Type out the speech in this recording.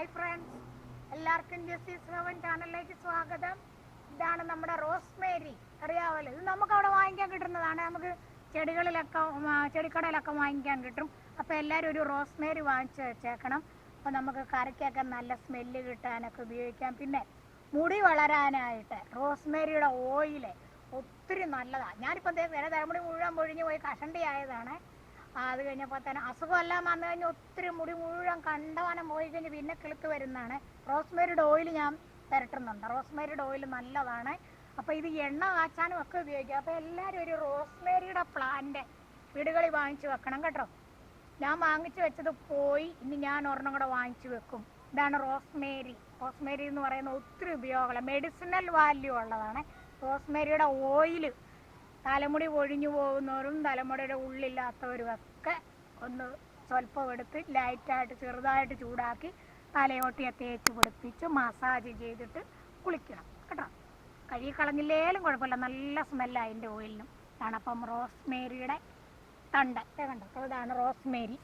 Hi friends, എല്ലാവർക്കും ജെസ്സിസ് heaven ചാനലിലേക്ക് സ്വാഗതം. ഇതാണ് നമ്മുടെ റോസ്മേരി. അറിയാമല്ലോ, ഇത് നമുക്ക് അവിടെ വാങ്ങിക്കാൻ കിട്ടുന്നതാണ്. നമുക്ക് ചെടിക്കടയിലൊക്കെ വാങ്ങിക്കാൻ കിട്ടും. അപ്പോൾ എല്ലാവരും ഒരു റോസ്മേരി വാങ്ങിച്ച് വെച്ചേക്കണം. അപ്പോൾ നമുക്ക് കറിക്കൊക്കെ നല്ല സ്മെല്ല് കിട്ടാനൊക്കെ ഉപയോഗിക്കാം. പിന്നെ മുടി വളരാനായിട്ട് റോസ്മേരിയുടെ ഓയിൽ ഒത്തിരി നല്ലതാണ്. ഞാനിപ്പോൾ വേറെ തലമുടി മുഴുവൻ പൊഴിഞ്ഞു പോയി കഷണ്ടി ആയതാണ്. അത് കഴിഞ്ഞപ്പോൾ തന്നെ അസുഖമെല്ലാം വന്നു കഴിഞ്ഞാൽ ഒത്തിരി മുടി മുഴുവൻ കണ്ടവാനം പോയി കഴിഞ്ഞ് പിന്നെ കിളുത്ത് വരുന്നതാണ്. റോസ്മേരിയുടെ ഓയിൽ ഞാൻ പുരട്ടുന്നുണ്ട്. റോസ്മേരിയുടെ ഓയിൽ നല്ലതാണ്. അപ്പോൾ ഇത് എണ്ണ കാച്ചാനും ഒക്കെ ഉപയോഗിക്കാം. അപ്പോൾ എല്ലാവരും ഒരു റോസ്മേരിയുടെ പ്ലാന്റ് വീടുകളിൽ വാങ്ങിച്ച് വെക്കണം കേട്ടോ. ഞാൻ വാങ്ങിച്ച് വെച്ചത് പോയി, ഇനി ഞാൻ ഒരെണ്ണം കൂടെ വാങ്ങിച്ച് വെക്കും. ഇതാണ് റോസ്മേരി. റോസ്മേരി എന്ന് പറയുന്ന ഒത്തിരി ഉപയോഗമുള്ള മെഡിസിനൽ വാല്യൂ ഉള്ളതാണ്. റോസ്മേരിയുടെ ഓയിൽ തലമുടി ഒഴിഞ്ഞു പോകുന്നവരും തലമുടിയുടെ ഉള്ളില്ലാത്തവരും ഒക്കെ ഒന്ന് സ്വല്പം എടുത്ത് ലൈറ്റായിട്ട് ചെറുതായിട്ട് ചൂടാക്കി തലയോട്ടിയെ തേച്ച് പിടിപ്പിച്ച് മസാജ് ചെയ്തിട്ട് കുളിക്കണം കേട്ടോ. കഴുകി കളഞ്ഞില്ലേലും കുഴപ്പമില്ല, നല്ല സ്മെല്ലാണ് അതിൻ്റെ ഓയിലിനും. ഇതാണ് അപ്പം റോസ്മേരിയുടെ തണ്ട് കണ്ടോ. ഇതാണ് റോസ്മേരി.